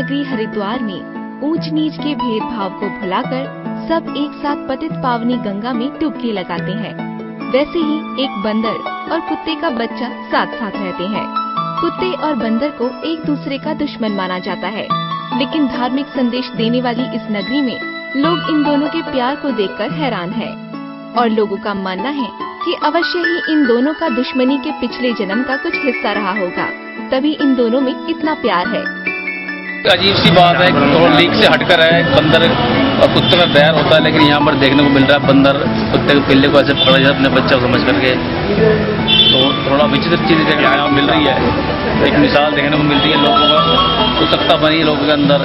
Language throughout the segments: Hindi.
नगरी हरिद्वार में ऊंच नीच के भेदभाव को भुलाकर सब एक साथ पतित पावनी गंगा में डुबकी लगाते हैं। वैसे ही एक बंदर और कुत्ते का बच्चा साथ साथ रहते हैं। कुत्ते और बंदर को एक दूसरे का दुश्मन माना जाता है, लेकिन धार्मिक संदेश देने वाली इस नगरी में लोग इन दोनों के प्यार को देखकर हैरान हैं और लोगों का मानना है कि अवश्य ही इन दोनों का दुश्मनी के पिछले जन्म का कुछ हिस्सा रहा होगा, तभी इन दोनों में इतना प्यार है। अजीब सी बात है, थोड़ा लीक से हटकर है। बंदर और कुत्ते में बैर होता है, लेकिन यहाँ पर देखने को मिल रहा है बंदर कुत्ते के पिल्ले को ऐसे पकड़ जाए अपने बच्चा को समझ करके, तो थोड़ा विचित्र चीज देखने को मिल रही है। एक मिसाल देखने को मिल रही है, लोगों का उत्सुकता बनी है लोगों के अंदर।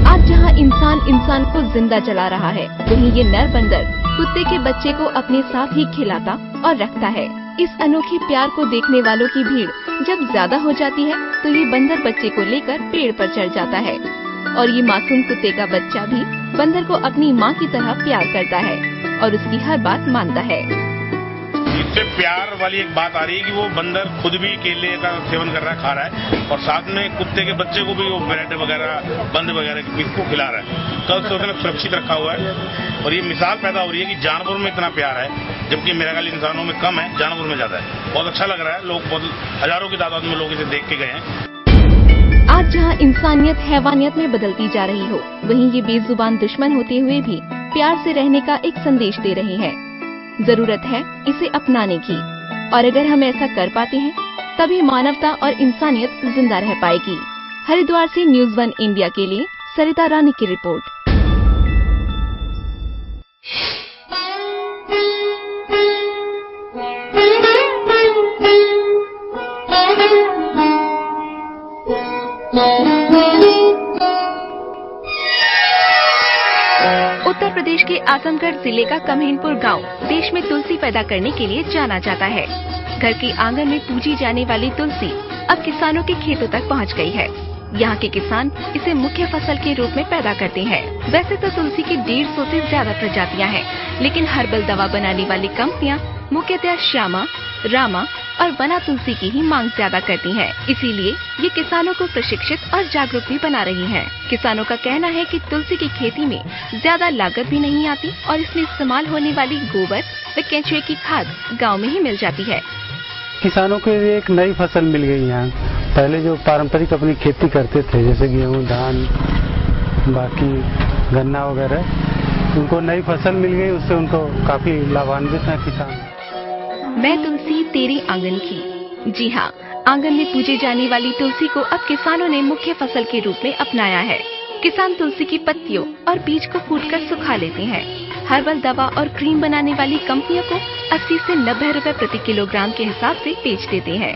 आज जहाँ इंसान को जिंदा जला रहा है, वहीं ये नर बंदर कुत्ते के बच्चे को अपने साथ ही खिलाता और रखता है। इस अनोखे प्यार को देखने वालों की भीड़ जब ज्यादा हो जाती है तो ये बंदर बच्चे को लेकर पेड़ पर चढ़ जाता है और ये मासूम कुत्ते का बच्चा भी बंदर को अपनी माँ की तरह प्यार करता है और उसकी हर बात मानता है। इससे प्यार वाली एक बात आ रही है कि वो बंदर खुद भी केले का सेवन कर रहा है, खा रहा है, और साथ में कुत्ते के बच्चे को भी वो ब्रेड वगैरह बंद वगैरह के पीस को खिला रहा है। कल से उसने सुरक्षित रखा हुआ है और ये मिसाल पैदा हो रही है कि जानवरों में इतना प्यार है, जबकि मेरा ख्याल इंसानों में कम है, जानवरों में ज्यादा है। बहुत अच्छा लग रहा है, लोग बहुत हजारों की तादाद में लोग इसे देख के गए हैं। आज जहाँ इंसानियत हैवानियत में बदलती जा रही हो, वहीं ये बेजुबान दुश्मन होते हुए भी प्यार से रहने का एक संदेश दे रहे हैं। जरूरत है इसे अपनाने की, और अगर हम ऐसा कर पाते हैं तभी मानवता और इंसानियत जिंदा रह पाएगी। हरिद्वार से न्यूज़ 1 इंडिया के लिए सरिता रानी की रिपोर्ट। उत्तर प्रदेश के आजमगढ़ जिले का कम्हेनपुर गांव देश में तुलसी पैदा करने के लिए जाना जाता है। घर के आंगन में पूजी जाने वाली तुलसी अब किसानों के खेतों तक पहुंच गई है। यहाँ के किसान इसे मुख्य फसल के रूप में पैदा करते हैं। वैसे तो तुलसी की 150 से ज्यादा प्रजातियाँ हैं, लेकिन हर्बल दवा बनाने वाली कंपनियाँ मुख्यतः श्यामा, रामा और वना तुलसी की ही मांग ज्यादा करती हैं। इसीलिए ये किसानों को प्रशिक्षित और जागरूक भी बना रही हैं। किसानों का कहना है कि तुलसी की खेती में ज्यादा लागत भी नहीं आती और इसमें इस्तेमाल होने वाली गोबर व केंचुए की खाद गांव में ही मिल जाती है। किसानों को एक नई फसल मिल गई यहाँ। पहले जो पारंपरिक अपनी खेती करते थे, जैसे गेहूँ, धान, बाकी गन्ना वगैरह, उनको नई फसल मिल गई, उससे उनको काफी लाभान्वित है किसान। मैं तुलसी तेरे आंगन की। जी हाँ, आंगन में पूजे जाने वाली तुलसी को अब किसानों ने मुख्य फसल के रूप में अपनाया है। किसान तुलसी की पत्तियों और बीज को कूटकर सुखा लेते हैं। हर्बल दवा और क्रीम बनाने वाली कंपनियों को 80 से 90 रुपए प्रति किलोग्राम के हिसाब से बेच देते हैं,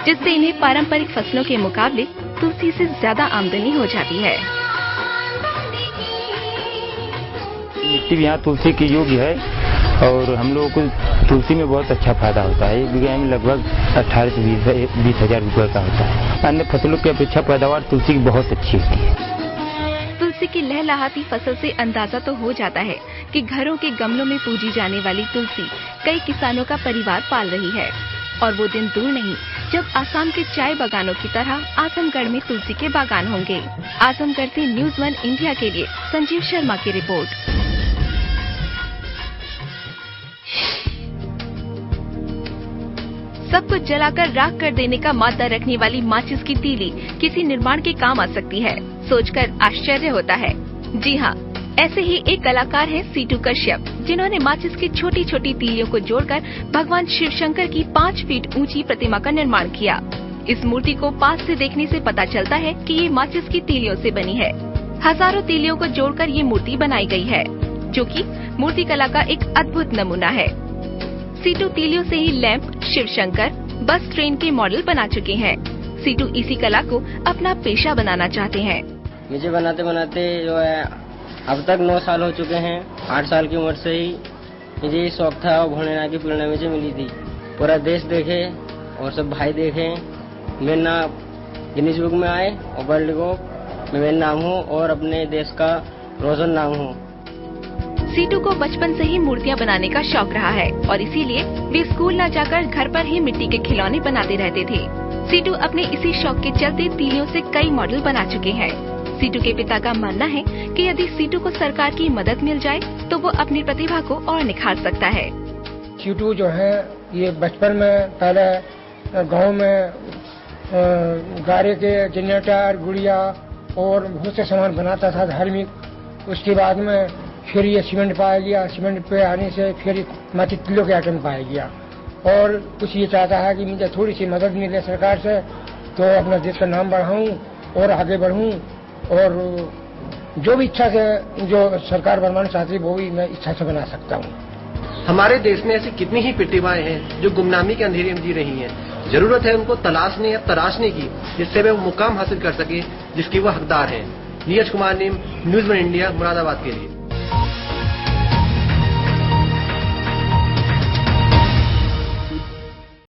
जिससे इन्हें पारंपरिक फसलों के मुकाबले तुलसी से ज्यादा आमदनी हो जाती है। मिट्टी यहाँ तुलसी की योग्य है और हम लोगों को तुलसी में बहुत अच्छा फायदा होता है। एक बीघे में लगभग 18 से 20 हजार रुपए का होता है। अन्य फसलों की अपेक्षा पैदावार तुलसी की बहुत अच्छी होती है। तुलसी की लहलहाती फसल से अंदाजा तो हो जाता है कि घरों के गमलों में पूजी जाने वाली तुलसी कई किसानों का परिवार पाल रही है, और वो दिन दूर नहीं जब आसाम के चाय बागानों की तरह आजमगढ़ में तुलसी के बागान होंगे। आजमगढ़ से न्यूज़ 1 इंडिया के लिए संजीव शर्मा की रिपोर्ट। सब कुछ जलाकर राख कर देने का मादा रखने वाली माचिस की तीली किसी निर्माण के काम आ सकती है, सोचकर आश्चर्य होता है। जी हाँ, ऐसे ही एक कलाकार है सीटू कश्यप, जिन्होंने माचिस की छोटी छोटी तीलियों को जोड़कर भगवान शिव शंकर की 5 फीट ऊंची प्रतिमा का निर्माण किया। इस मूर्ति को पास से देखने से पता चलता है कि ये माचिस की तीलियों से बनी है। हजारों तीलियों को जोड़कर ये मूर्ति बनाई गई है, जो कि मूर्ति कला का एक अद्भुत नमूना है। सीटू तीलियों से ही लैंप, शिव शंकर, बस, ट्रेन के मॉडल बना चुके हैं। सीटू इसी कला को अपना पेशा बनाना चाहते हैं। मुझे बनाते बनाते जो है अब तक 9 साल हो चुके हैं। 8 साल की उम्र से ही मुझे ये शौक था और भोलेनाथ की प्रेरणा मुझे मिली थी। पूरा देश देखे और सब भाई देखे, मेरा नाम गिनीज बुक में आए और वर्ल्ड रिकॉर्ड में मेरा नाम हो और अपने देश का रोशन नाम हो। सीटू को बचपन से ही मूर्तियां बनाने का शौक रहा है और इसीलिए वे स्कूल न जाकर घर पर ही मिट्टी के खिलौने बनाते रहते थे। सीटू अपने इसी शौक के चलते तीलियों से कई मॉडल बना चुके हैं। सीटू के पिता का मानना है कि यदि सीटू को सरकार की मदद मिल जाए तो वो अपनी प्रतिभा को और निखार सकता है। सीटू जो है ये बचपन में पहले गांव में गारे के जनरेटर, गुड़िया और बहुत से सामान बनाता था धार्मिक। उसके बाद में फिर ये सीमेंट पाया गया, सीमेंट पे आने से फिर माटी किलो के आइटम पाया गया और कुछ ये चाहता है कि मुझे थोड़ी सी मदद मिले सरकार से तो अपना देश का नाम बढ़ाऊं और आगे बढ़ूं और जो भी इच्छा से जो सरकार बनवाना चाहती है वो भी मैं इच्छा से बना सकता हूं। हमारे देश में ऐसी कितनी ही प्रतिभाएं हैं जो गुमनामी के अंधेरे में जी रही हैं। जरूरत है उनको तलाशने या तराशने की, जिससे वे वो मुकाम हासिल कर सके जिसकी वो हकदार हैं। नीरज कुमार नीम, न्यूज़ वन इंडिया, मुरादाबाद के लिए।